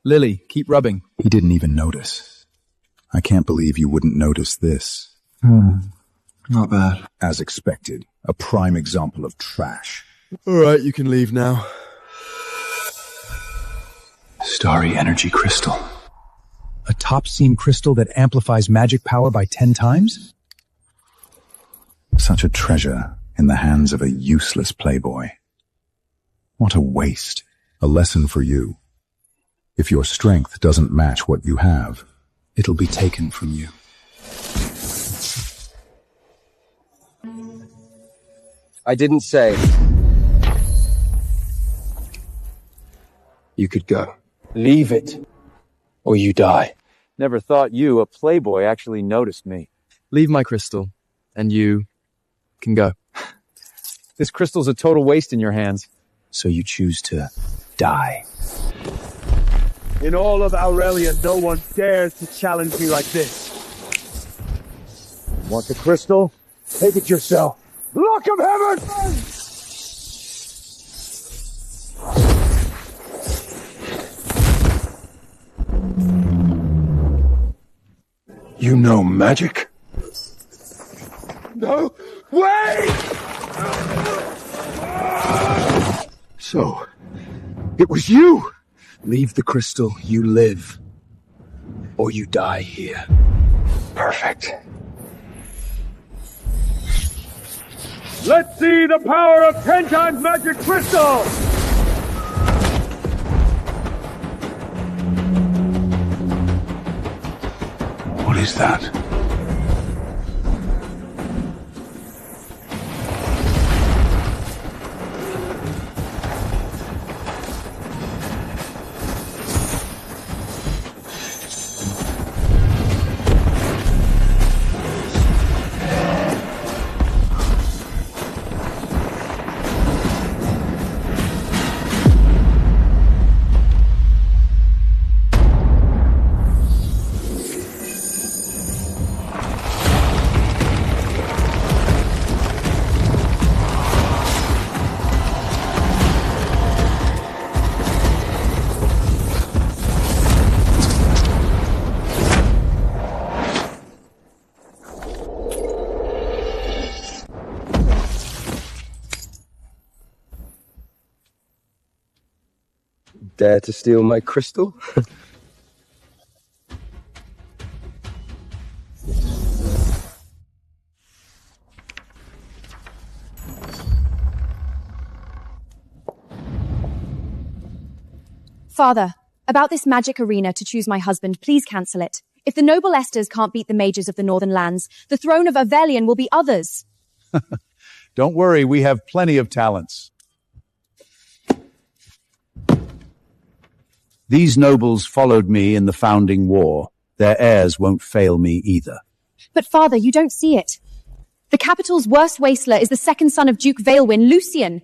Lily, keep rubbing. He didn't even notice. I can't believe you wouldn't notice this. Not bad. As expected, a prime example of trash. Alright, you can leave now. Starry energy crystal. A top seam crystal that amplifies magic power by 10 times? Such a treasure in the hands of a useless playboy. What a waste. A lesson for you. If your strength doesn't match what you have, it'll be taken from you. I didn't say. You could go. Leave it, or you die. Never thought you, a playboy, actually noticed me. Leave my crystal, and you can go. This crystal's a total waste in your hands. So you choose to die. In all of Aurelian, no one dares to challenge me like this. Want the crystal? Take it yourself. Look of heaven! You know magic? No! Wait! So, it was you! Leave the crystal, you live. Or you die here. Perfect. Let's see the power of 10 times magic crystal! What is that? Dare to steal my crystal? Father, about this magic arena to choose my husband, please cancel it. If the noble Esters can't beat the mages of the northern lands, the throne of Aurelian will be others. Don't worry, we have plenty of talents. These nobles followed me in the founding war. Their heirs won't fail me either. But father, you don't see it. The capital's worst wasteler is the second son of Duke Vailwyn, Lucian.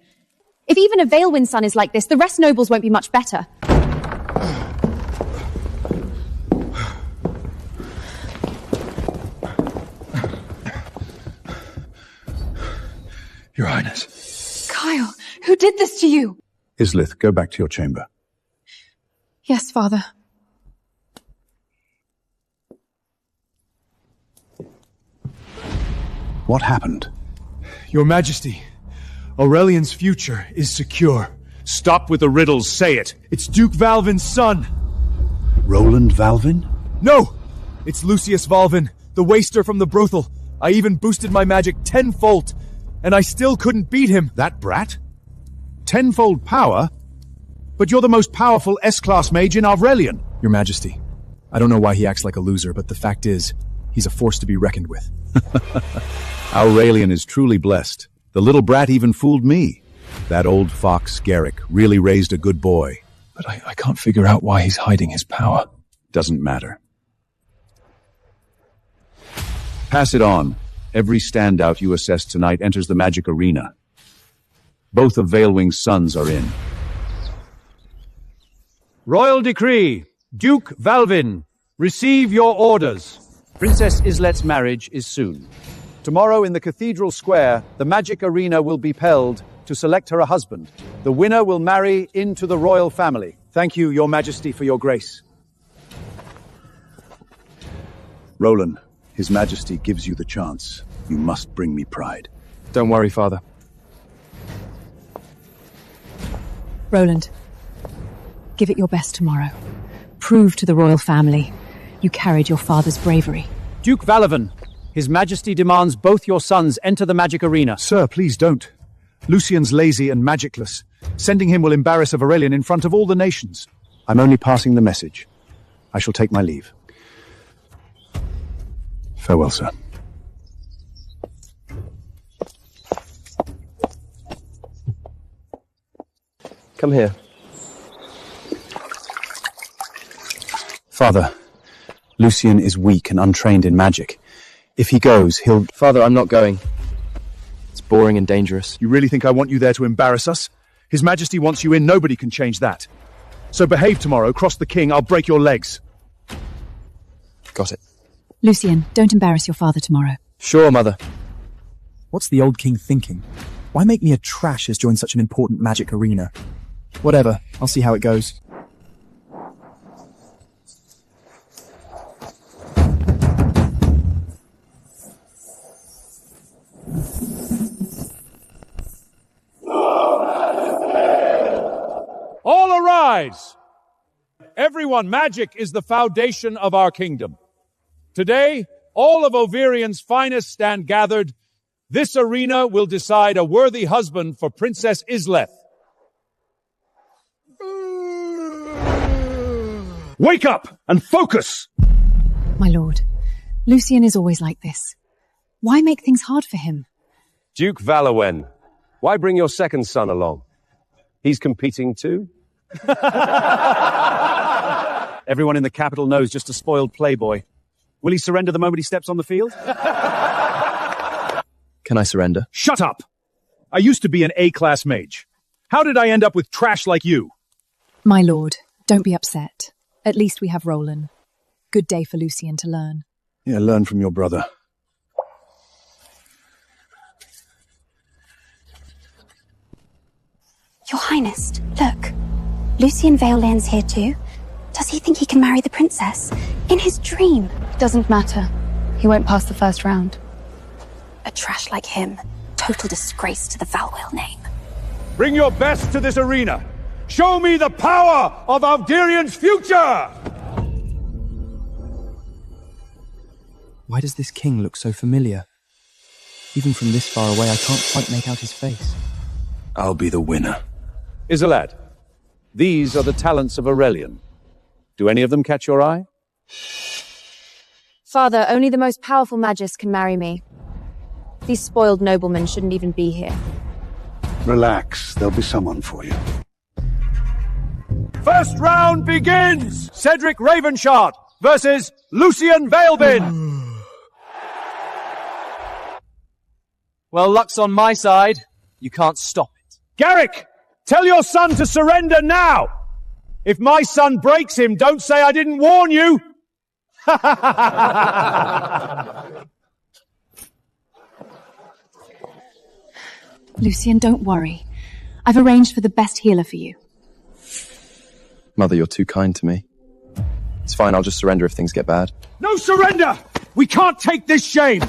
If even a Vailwyn son is like this, the rest nobles won't be much better. Your Highness. Kyle, who did this to you? Islith, go back to your chamber. Yes, father. What happened? Your Majesty, Aurelian's future is secure. Stop with the riddles, say it! It's Duke Valvin's son. Roland Valvin? No! It's Lucius Valvin, the waster from the brothel. I even boosted my magic tenfold, and I still couldn't beat him. That brat? Tenfold power? But you're the most powerful S-class mage in Aurelian. Your Majesty, I don't know why he acts like a loser, but the fact is, he's a force to be reckoned with. Aurelian is truly blessed. The little brat even fooled me. That old fox, Garrick, really raised a good boy. But I can't figure out why he's hiding his power. Doesn't matter. Pass it on. Every standout you assess tonight enters the magic arena. Both of Vailwing's sons are in. Royal decree. Duke Valvin, receive your orders. Princess Islet's marriage is soon. Tomorrow in the Cathedral Square, the magic arena will be held to select her a husband. The winner will marry into the royal family. Thank you, Your Majesty, for your grace. Roland, His Majesty gives you the chance. You must bring me pride. Don't worry, Father. Roland, give it your best tomorrow. Prove to the royal family you carried your father's bravery. Duke Valavan, His Majesty demands both your sons enter the magic arena. Sir, please don't. Lucian's lazy and magicless. Sending him will embarrass Aurelian in front of all the nations. I'm only passing the message. I shall take my leave. Farewell, sir. Come here. Father, Lucian is weak and untrained in magic. If he goes, he'll... Father, I'm not going. It's boring and dangerous. You really think I want you there to embarrass us? His Majesty wants you in, nobody can change that. So behave tomorrow, cross the king, I'll break your legs. Got it. Lucian, don't embarrass your father tomorrow. Sure, Mother. What's the old king thinking? Why make me a trash as join such an important magic arena? Whatever, I'll see how it goes. All arise! Everyone, magic is the foundation of our kingdom. Today, all of Overian's finest stand gathered. This arena will decide a worthy husband for Princess Isleth. Wake up and focus! My lord, Lucian is always like this. Why make things hard for him? Duke Valawen, why bring your second son along? He's competing too? Everyone in the capital knows just a spoiled playboy. Will he surrender the moment he steps on the field? Can I surrender? Shut up! I used to be an A-class mage. How did I end up with trash like you? My lord, don't be upset. At least we have Roland. Good day for Lucian to learn. Yeah, learn from your brother. Your Highness, look. Lucian Valen's here too. Does he think he can marry the princess? In his dream? Doesn't matter. He won't pass the first round. A trash like him. Total disgrace to the Valwell name. Bring your best to this arena. Show me the power of Alderian's future! Why does this king look so familiar? Even from this far away, I can't quite make out his face. I'll be the winner. Isolad, these are the talents of Aurelian. Do any of them catch your eye? Father, only the most powerful magist can marry me. These spoiled noblemen shouldn't even be here. Relax, there'll be someone for you. First round begins! Cedric Ravenshard versus Lucian Vailbin! Well, luck's on my side. You can't stop it. Garrick, tell your son to surrender now! If my son breaks him, don't say I didn't warn you! Lucian, don't worry. I've arranged for the best healer for you. Mother, you're too kind to me. It's fine, I'll just surrender if things get bad. No surrender! We can't take this shame!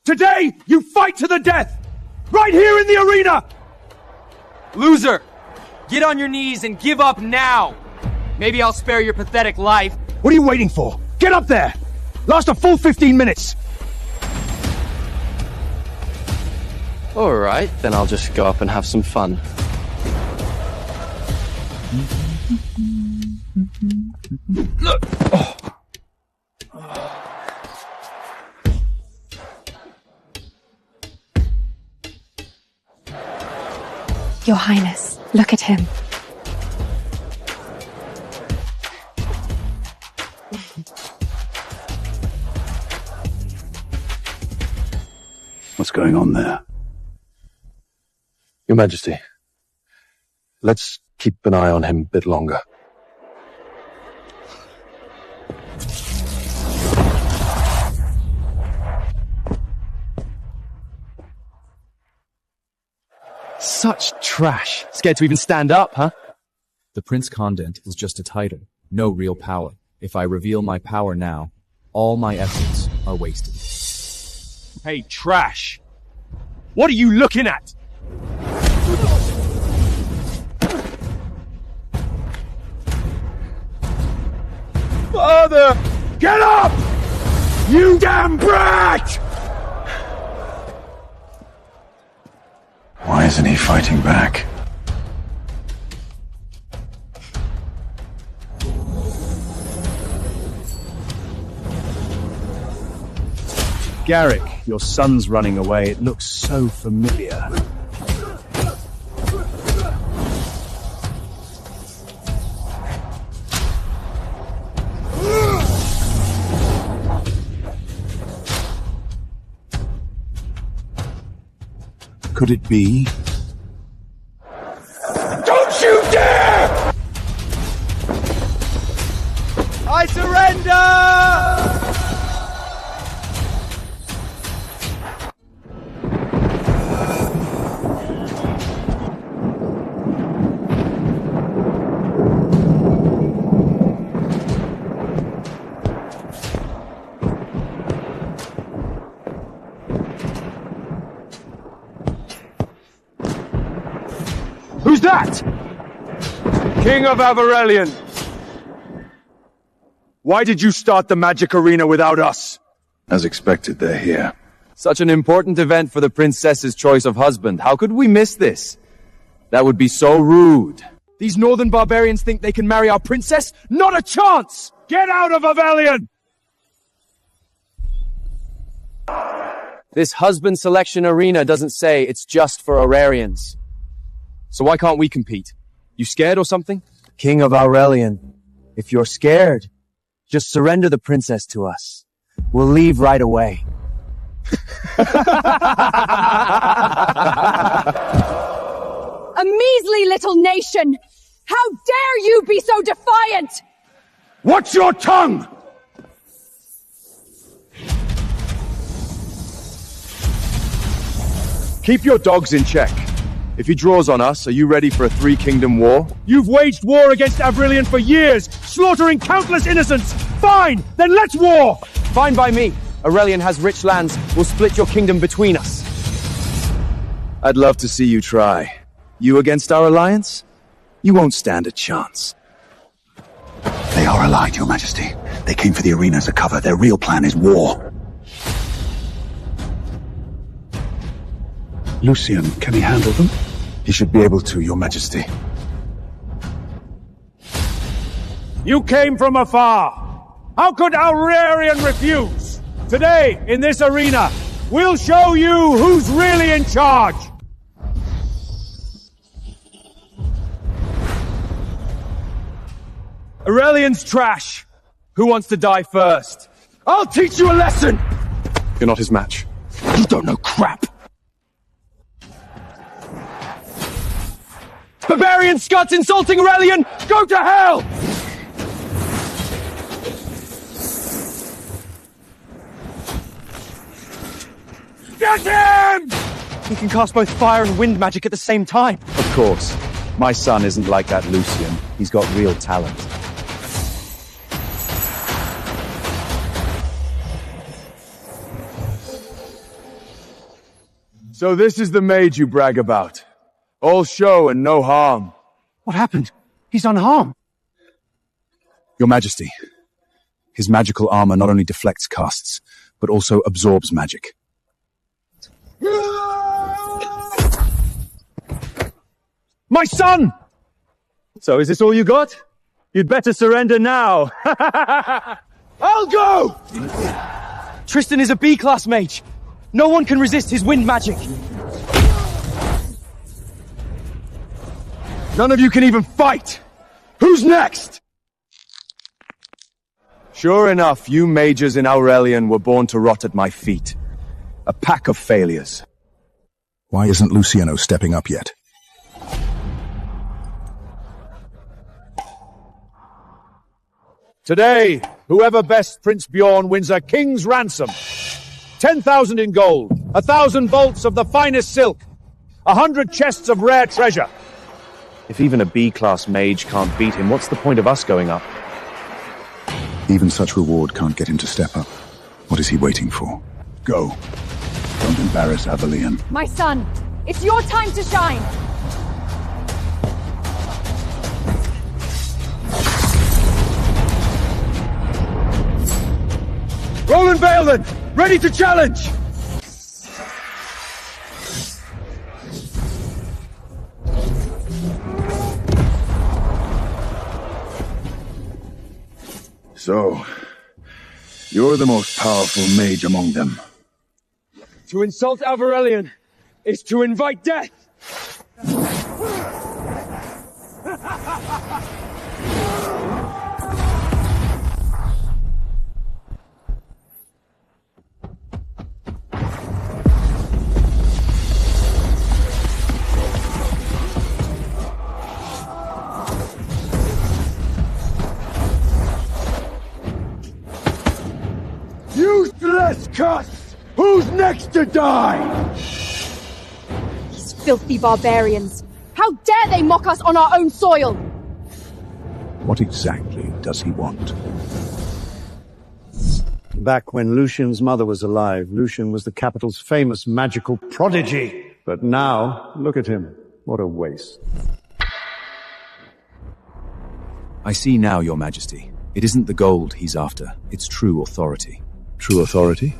Today, you fight to the death! Right here in the arena! Loser! Get on your knees and give up now! Maybe I'll spare your pathetic life. What are you waiting for? Get up there! Last a full 15 minutes! Alright, then I'll just go up and have some fun. Your Highness, look at him. What's going on there? Your Majesty, let's keep an eye on him a bit longer. Such trash. Scared to even stand up, huh? The Prince Condent is just a title, no real power. If I reveal my power now, all my efforts are wasted. Hey, trash! What are you looking at? Father! Get up! You damn brat! Why isn't he fighting back? Garrick, your son's running away. It looks so familiar. Could it be? Don't you dare! I surrender! Who's that? King of Aurelian. Why did you start the magic arena without us? As expected, they're here. Such an important event for the princess's choice of husband. How could we miss this? That would be so rude. These northern barbarians think they can marry our princess? Not a chance! Get out of Aurelian! This husband selection arena doesn't say it's just for Aurelians. So why can't we compete? You scared or something? King of Aurelian, if you're scared, just surrender the princess to us. We'll leave right away. A measly little nation! How dare you be so defiant! Watch your tongue! Keep your dogs in check. If he draws on us, are you ready for a three-kingdom war? You've waged war against Aurelian for years, slaughtering countless innocents! Fine! Then let's war! Fine by me. Aurelian has rich lands. We'll split your kingdom between us. I'd love to see you try. You against our alliance? You won't stand a chance. They are allied, Your Majesty. They came for the arena as a cover. Their real plan is war. Lucian, can he handle them? He should be able to, Your Majesty. You came from afar. How could Aurelian refuse? Today, in this arena, we'll show you who's really in charge. Aurelian's trash. Who wants to die first? I'll teach you a lesson! You're not his match. You don't know crap! Barbarian Scots insulting Aurelian! Go to hell! Get him! He can cast both fire and wind magic at the same time. Of course. My son isn't like that Lucian. He's got real talent. So this is the mage you brag about. All show and no harm. What happened? He's unharmed. Your Majesty, his magical armor not only deflects casts, but also absorbs magic. My son! So is this all you got? You'd better surrender now. I'll go! Tristan is a B-class mage. No one can resist his wind magic. None of you can even fight! Who's next? Sure enough, you mages in Aurelian were born to rot at my feet. A pack of failures. Why isn't Luciano stepping up yet? Today, whoever bests Prince Bjorn wins a king's ransom. 10,000 in gold, 1,000 bolts of the finest silk, 100 chests of rare treasure. If even a B-class mage can't beat him, what's the point of us going up? Even such reward can't get him to step up. What is he waiting for? Go. Don't embarrass Aurelian. My son, it's your time to shine! Roland Bailden, ready to challenge! So, you're the most powerful mage among them. To insult Aurelian is to invite death! Useless cuss! Who's next to die? These filthy barbarians! How dare they mock us on our own soil! What exactly does he want? Back when Lucian's mother was alive, Lucian was the capital's famous magical prodigy. But now, look at him. What a waste. I see now, Your Majesty. It isn't the gold he's after, it's true authority. True authority?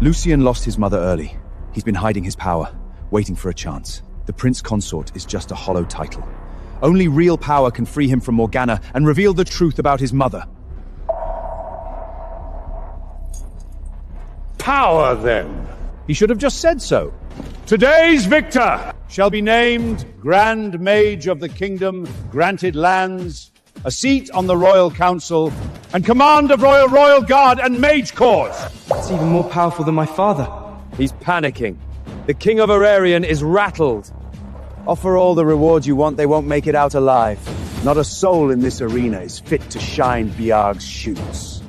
Lucian lost his mother early. He's been hiding his power, waiting for a chance. The Prince Consort is just a hollow title. Only real power can free him from Morgana and reveal the truth about his mother. Power, then. He should have just said so. Today's victor shall be named Grand Mage of the Kingdom, granted lands, a seat on the Royal Council, and command of Royal Guard and Mage Corps. That's even more powerful than my father. He's panicking. The King of Aurelian is rattled. Offer all the rewards you want, they won't make it out alive. Not a soul in this arena is fit to shine Biarg's shoes.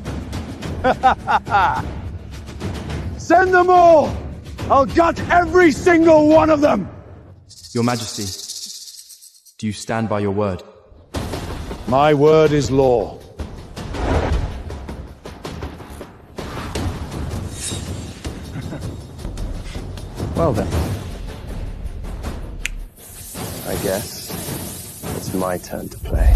Send them all! I'll gut every single one of them! Your Majesty, do you stand by your word? My word is law. Well then. I guess it's my turn to play.